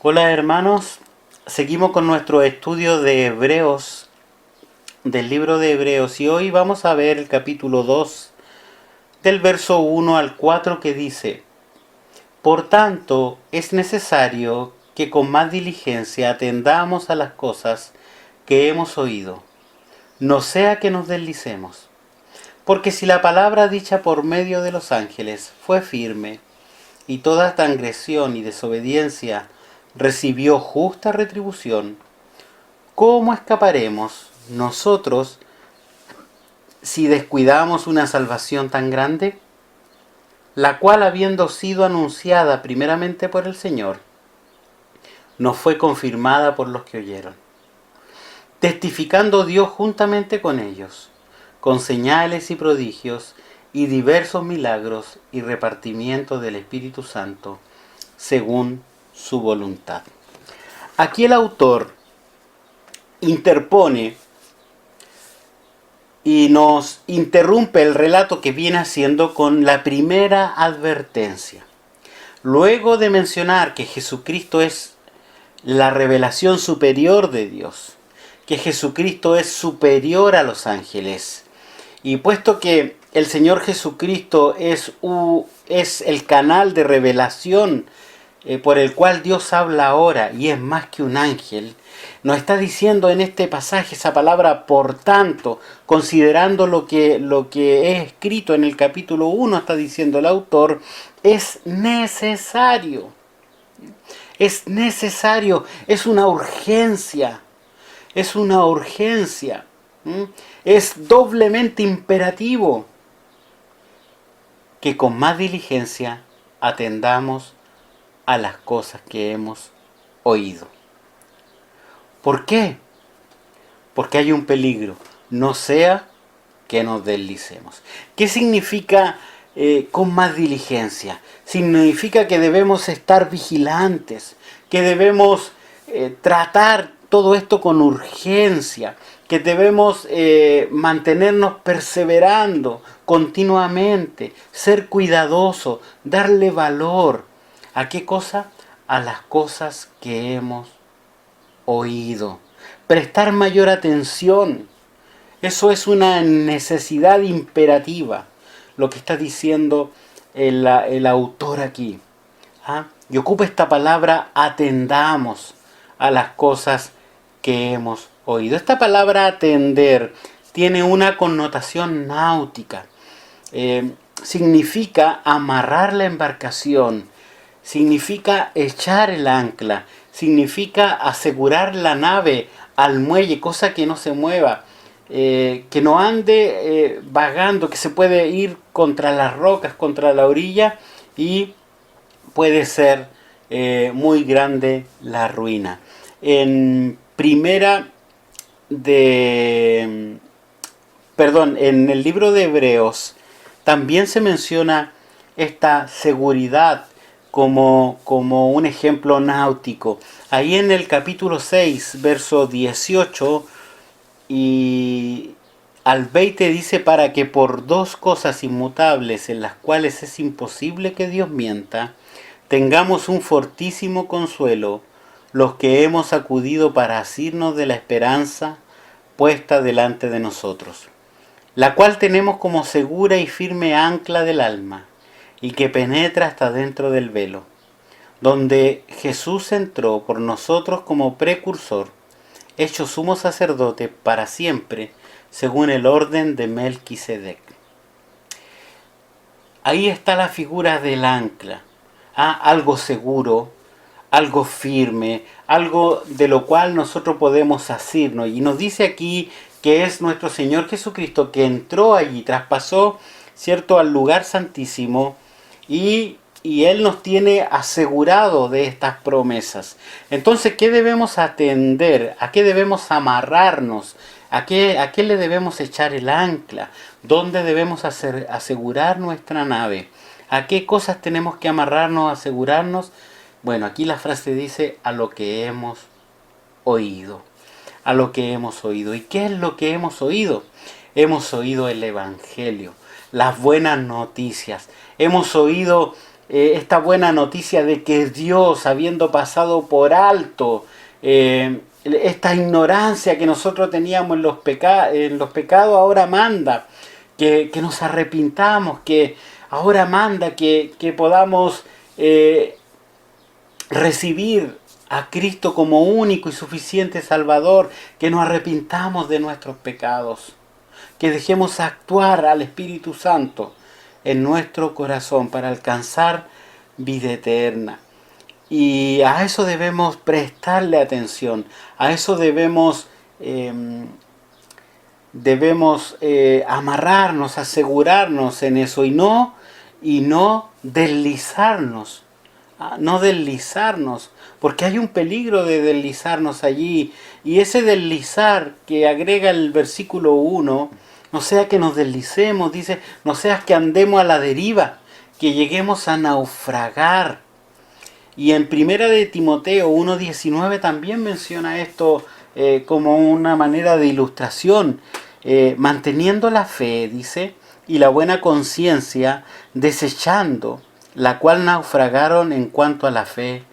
Hola hermanos, seguimos con nuestro estudio de Hebreos, del libro de Hebreos, y hoy vamos a ver el capítulo 2, del verso 1 al 4, que dice: Por tanto, es necesario que con más diligencia atendamos a las cosas que hemos oído, no sea que nos deslicemos. Porque si la palabra dicha por medio de los ángeles fue firme, y toda transgresión y desobediencia recibió justa retribución, ¿cómo escaparemos nosotros si descuidamos una salvación tan grande? La cual, habiendo sido anunciada primeramente por el Señor, nos fue confirmada por los que oyeron, testificando Dios juntamente con ellos, con señales y prodigios y diversos milagros y repartimiento del Espíritu Santo, según su voluntad. Aquí el autor interpone y nos interrumpe el relato que viene haciendo con la primera advertencia. Luego de mencionar que Jesucristo es la revelación superior de Dios, que Jesucristo es superior a los ángeles, y puesto que el Señor Jesucristo es el canal de revelación por el cual Dios habla ahora y es más que un ángel, nos está diciendo en este pasaje esa palabra por tanto, considerando lo que es escrito en el capítulo 1, está diciendo el autor, es necesario, es una urgencia, es doblemente imperativo que con más diligencia atendamos a las cosas que hemos oído. ¿Por qué? Porque hay un peligro, no sea que nos deslicemos. ¿Qué significa con más diligencia? Significa que debemos estar vigilantes, que debemos tratar todo esto con urgencia, que debemos mantenernos perseverando continuamente, ser cuidadosos, darle valor. ¿A qué cosa? A las cosas que hemos oído. Prestar mayor atención. Eso es una necesidad imperativa, lo que está diciendo el autor aquí. Y ocupa esta palabra, atendamos a las cosas que hemos oído. Esta palabra atender tiene una connotación náutica. Significa amarrar la embarcación, significa echar el ancla, significa asegurar la nave al muelle, cosa que no se mueva, que no ande vagando, que se puede ir contra las rocas, contra la orilla, y puede ser muy grande la ruina. En en el libro de Hebreos también se menciona esta seguridad como un ejemplo náutico. Ahí en el capítulo 6, verso 18 y al 20 dice: para que por dos cosas inmutables en las cuales es imposible que Dios mienta, tengamos un fortísimo consuelo, los que hemos acudido para asirnos de la esperanza puesta delante de nosotros, la cual tenemos como segura y firme ancla del alma, y que penetra hasta dentro del velo, donde Jesús entró por nosotros como precursor, hecho sumo sacerdote para siempre, según el orden de Melquisedec. Ahí está la figura del ancla, algo seguro, algo firme, algo de lo cual nosotros podemos asirnos. Y nos dice aquí que es nuestro Señor Jesucristo que entró allí, traspasó, ¿cierto?, al lugar santísimo, y Él nos tiene asegurado de estas promesas. Entonces, ¿qué debemos atender? ¿A qué debemos amarrarnos? ¿A qué le debemos echar el ancla? ¿Dónde debemos asegurar nuestra nave? ¿A qué cosas tenemos que amarrarnos, asegurarnos? Bueno, aquí la frase dice: a lo que hemos oído. A lo que hemos oído. ¿Y qué es lo que hemos oído? Hemos oído el Evangelio, las buenas noticias. Hemos oído esta buena noticia de que Dios, habiendo pasado por alto esta ignorancia que nosotros teníamos en los pecados, ahora manda que nos arrepintamos, que ahora manda que podamos recibir a Cristo como único y suficiente Salvador, que nos arrepintamos de nuestros pecados, que dejemos actuar al Espíritu Santo en nuestro corazón para alcanzar vida eterna. Y a eso debemos prestarle atención, a eso debemos amarrarnos, asegurarnos en eso y no deslizarnos. No deslizarnos, porque hay un peligro de deslizarnos allí, y ese deslizar que agrega el versículo 1, no sea que nos deslicemos, dice, no sea que andemos a la deriva, que lleguemos a naufragar. Y en Primera de Timoteo 1:19 también menciona esto como una manera de ilustración, manteniendo la fe, dice, y la buena conciencia, desechando la cual naufragaron en cuanto a la fe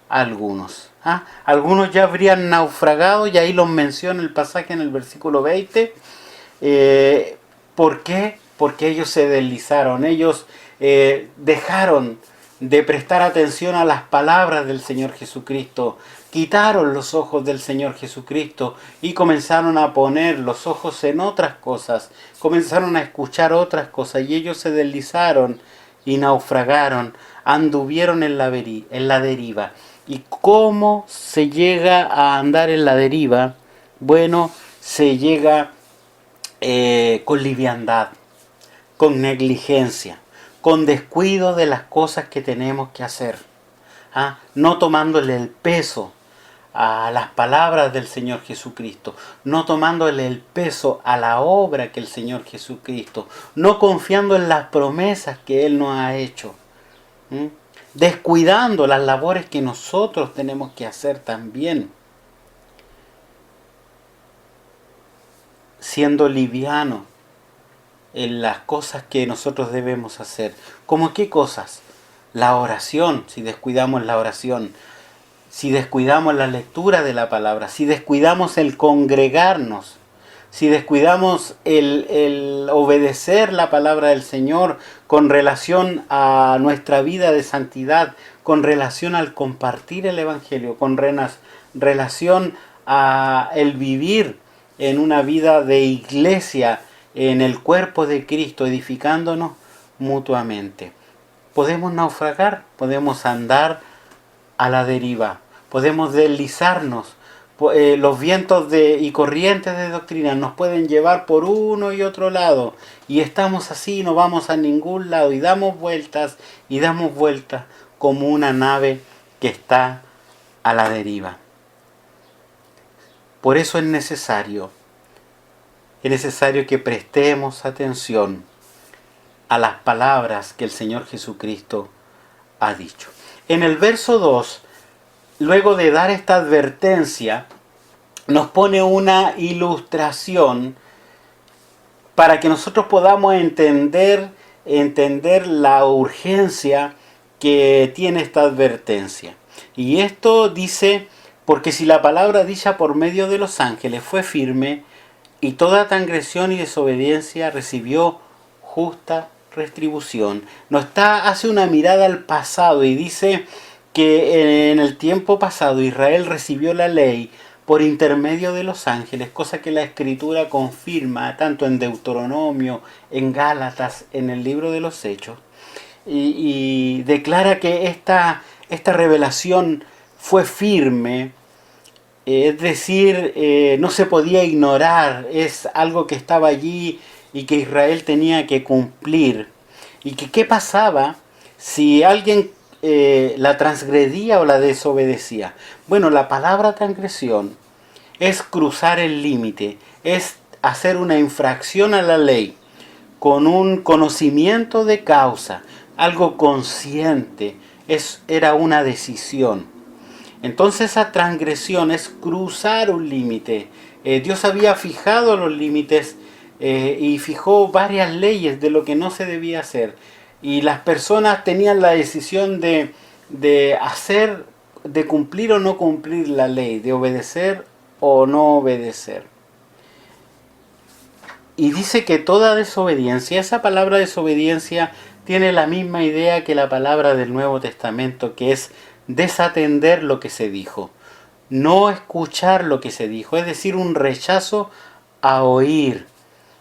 algunos. Algunos ya habrían naufragado, y ahí los menciona el pasaje en el versículo 20. ¿Por qué? Porque ellos se deslizaron, ellos dejaron de prestar atención a las palabras del Señor Jesucristo, quitaron los ojos del Señor Jesucristo y comenzaron a poner los ojos en otras cosas, comenzaron a escuchar otras cosas, y ellos se deslizaron y naufragaron, anduvieron en la deriva. ¿Y cómo se llega a andar en la deriva? Bueno, se llega con liviandad, con negligencia, con descuido de las cosas que tenemos que hacer, no tomándole el peso a las palabras del Señor Jesucristo, no tomándole el peso a la obra que el Señor Jesucristo, no confiando en las promesas que Él nos ha hecho, descuidando las labores que nosotros tenemos que hacer también, siendo liviano en las cosas que nosotros debemos hacer. ¿Cómo qué cosas? La oración, si descuidamos la oración, si descuidamos la lectura de la palabra, si descuidamos el congregarnos, si descuidamos el obedecer la palabra del Señor con relación a nuestra vida de santidad, con relación al compartir el Evangelio, con relación a el vivir en una vida de iglesia, en el cuerpo de Cristo, edificándonos mutuamente. Podemos naufragar, podemos andar a la deriva, podemos deslizarnos. Los vientos y corrientes de doctrina nos pueden llevar por uno y otro lado, y estamos así, no vamos a ningún lado, y damos vueltas como una nave que está a la deriva. Por eso es necesario que prestemos atención a las palabras que el Señor Jesucristo ha dicho. En el verso 2, luego de dar esta advertencia, nos pone una ilustración para que nosotros podamos entender la urgencia que tiene esta advertencia. Y esto dice, porque si la palabra dicha por medio de los ángeles fue firme, y toda transgresión y desobediencia recibió justa retribución. Hace una mirada al pasado y dice que en el tiempo pasado Israel recibió la ley por intermedio de los ángeles, cosa que la Escritura confirma tanto en Deuteronomio, en Gálatas, en el libro de los Hechos, y declara que esta revelación fue firme. Es decir, no se podía ignorar, es algo que estaba allí y que Israel tenía que cumplir. ¿Y qué pasaba si alguien la transgredía o la desobedecía? Bueno, la palabra transgresión es cruzar el límite, es hacer una infracción a la ley con un conocimiento de causa, algo consciente, era una decisión. Entonces esa transgresión es cruzar un límite. Dios había fijado los límites y fijó varias leyes de lo que no se debía hacer. y las personas tenían la decisión de hacer, de cumplir o no cumplir la ley, de obedecer o no obedecer. Y dice que toda desobediencia, esa palabra desobediencia tiene la misma idea que la palabra del Nuevo Testamento, que es desatender lo que se dijo, no escuchar lo que se dijo, es decir, un rechazo a oír.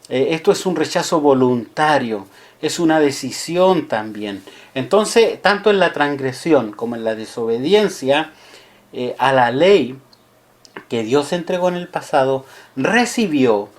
Esto es un rechazo voluntario, es una decisión también. Entonces, tanto en la transgresión como en la desobediencia a la ley que Dios entregó en el pasado, recibió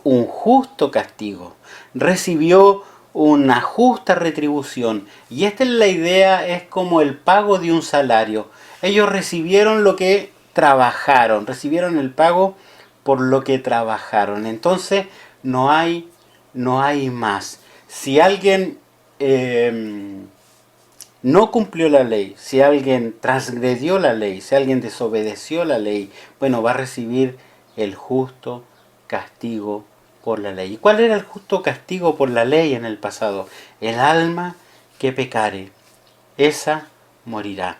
un justo castigo, recibió una justa retribución. Y esta es la idea, es como el pago de un salario. Ellos recibieron lo que trabajaron, recibieron el pago por lo que trabajaron. Entonces no hay más. Si alguien no cumplió la ley, si alguien transgredió la ley, si alguien desobedeció la ley, bueno, va a recibir el justo castigo por la ley. ¿Y cuál era el justo castigo por la ley en el pasado? El alma que pecare, esa morirá.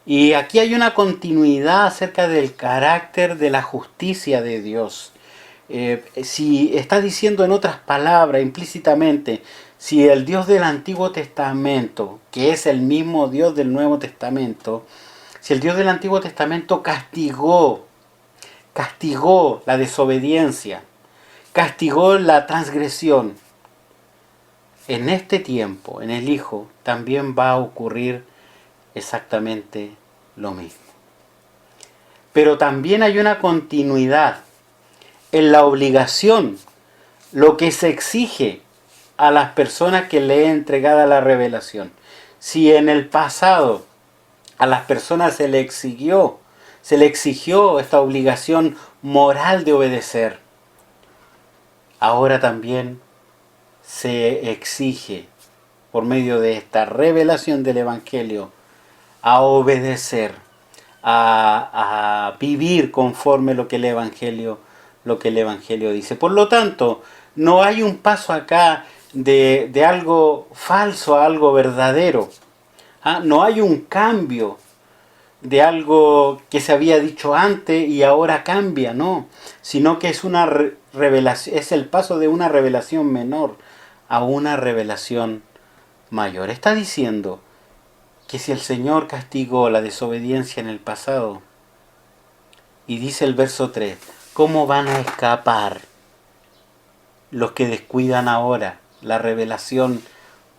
Y aquí hay una continuidad acerca del carácter de la justicia de Dios. Si está diciendo en otras palabras implícitamente, si el Dios del Antiguo Testamento, que es el mismo Dios del Nuevo Testamento, si el Dios del Antiguo Testamento castigó la desobediencia, castigó la transgresión, en este tiempo, en el Hijo, también va a ocurrir exactamente lo mismo. Pero también hay una continuidad en la obligación, lo que se exige a las personas que le he entregado la revelación. Si en el pasado a las personas se le exigió esta obligación moral de obedecer, ahora también se exige, por medio de esta revelación del Evangelio, a obedecer, a vivir conforme lo que el Evangelio dice. Por lo tanto, no hay un paso acá de algo falso a algo verdadero. No hay un cambio de algo que se había dicho antes y ahora cambia, no, sino que es una revelación, es el paso de una revelación menor a una revelación mayor. Está diciendo que si el Señor castigó la desobediencia en el pasado, y dice el verso 3, ¿cómo van a escapar los que descuidan ahora la revelación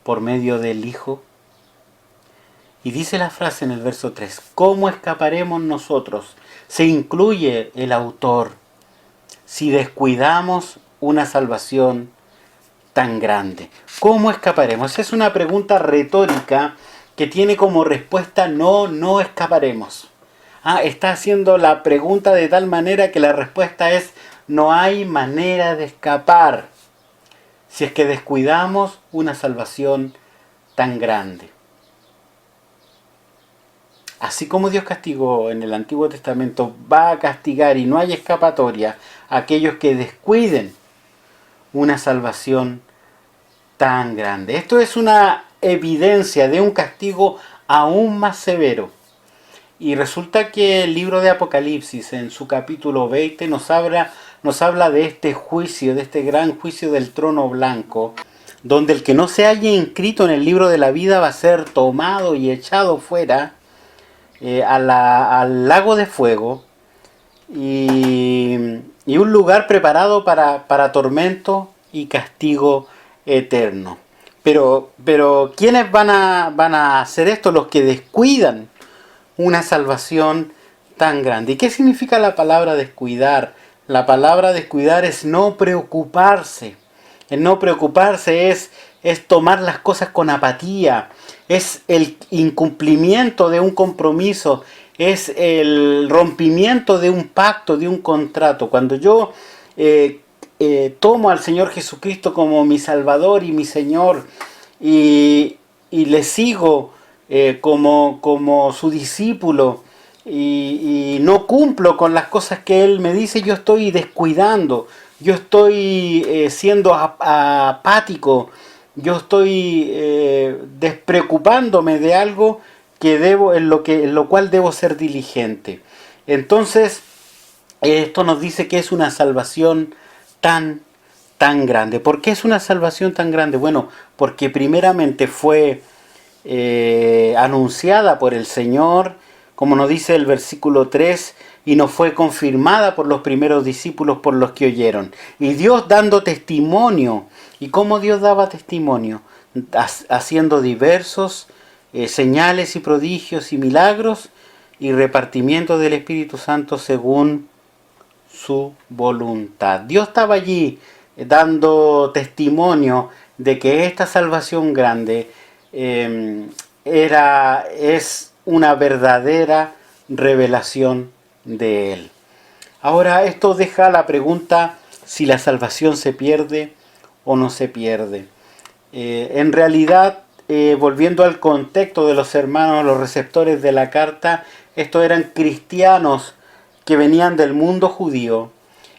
por medio del Hijo? Y dice la frase en el verso 3, ¿cómo escaparemos nosotros? Se incluye el autor si descuidamos una salvación tan grande. ¿Cómo escaparemos? Es una pregunta retórica que tiene como respuesta no escaparemos. Está haciendo la pregunta de tal manera que la respuesta es no hay manera de escapar si es que descuidamos una salvación tan grande. Así como Dios castigó en el Antiguo Testamento, va a castigar y no hay escapatoria a aquellos que descuiden una salvación tan grande. Esto es una evidencia de un castigo aún más severo. Y resulta que el libro de Apocalipsis, en su capítulo 20, nos habla de este juicio, de este gran juicio del trono blanco, donde el que no se haya inscrito en el libro de la vida va a ser tomado y echado fuera al lago de fuego y un lugar preparado para tormento y castigo eterno. Pero ¿quiénes van a hacer esto? Los que descuidan una salvación tan grande. ¿Y qué significa la palabra descuidar? La palabra descuidar es no preocuparse. El no preocuparse es tomar las cosas con apatía, es el incumplimiento de un compromiso, es el rompimiento de un pacto, de un contrato. Cuando yo tomo al Señor Jesucristo como mi Salvador y mi Señor y le sigo como su discípulo y no cumplo con las cosas que Él me dice, yo estoy descuidando, yo estoy siendo apático, yo estoy despreocupándome de algo que debo, en lo cual debo ser diligente. Entonces, esto nos dice que es una salvación tan, tan grande. ¿Por qué es una salvación tan grande? Bueno, porque primeramente fue anunciada por el Señor, como nos dice el versículo 3, y nos fue confirmada por los primeros discípulos por los que oyeron. Y Dios dando testimonio. ¿Y cómo Dios daba testimonio? Haciendo diversos señales y prodigios y milagros y repartimiento del Espíritu Santo según su voluntad. Dios estaba allí dando testimonio de que esta salvación grande es una verdadera revelación de Él. Ahora esto deja la pregunta si la salvación se pierde o no se pierde. En realidad, volviendo al contexto de los hermanos, los receptores de la carta, estos eran cristianos que venían del mundo judío,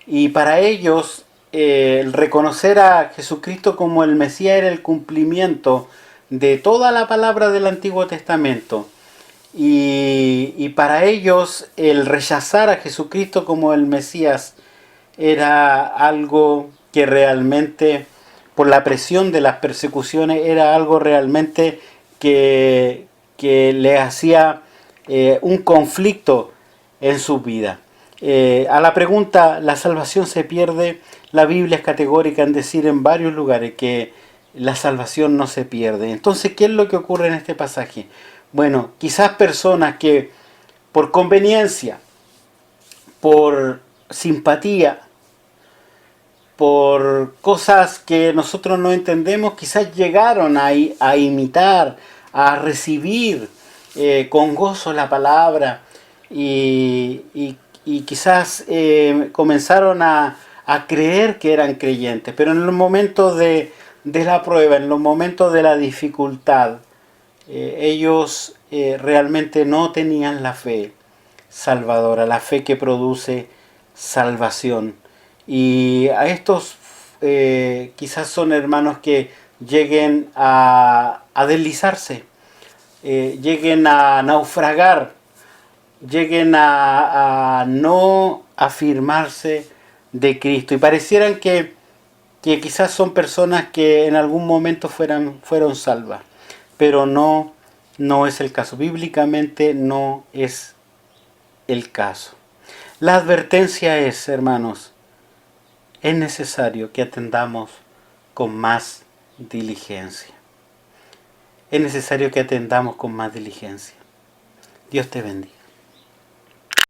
y para ellos el reconocer a Jesucristo como el Mesías era el cumplimiento de toda la palabra del Antiguo Testamento. Y para ellos el rechazar a Jesucristo como el Mesías era algo que realmente, por la presión de las persecuciones, era algo realmente que le hacía un conflicto en su vida. A la pregunta, ¿la salvación se pierde? La Biblia es categórica en decir en varios lugares que la salvación no se pierde. Entonces, ¿qué es lo que ocurre en este pasaje? Bueno, quizás personas que por conveniencia, por simpatía, por cosas que nosotros no entendemos, quizás llegaron a imitar, a recibir con gozo la palabra, y quizás comenzaron a creer que eran creyentes, pero en los momentos de la prueba, en los momentos de la dificultad, ellos realmente no tenían la fe salvadora, la fe que produce salvación. Y a estos quizás son hermanos que lleguen a deslizarse, lleguen a naufragar, lleguen a no afirmarse de Cristo. Y parecieran que quizás son personas que en algún momento fueron salvas. Pero no es el caso. Bíblicamente no es el caso. La advertencia es, hermanos, es necesario que atendamos con más diligencia. Es necesario que atendamos con más diligencia. Dios te bendiga.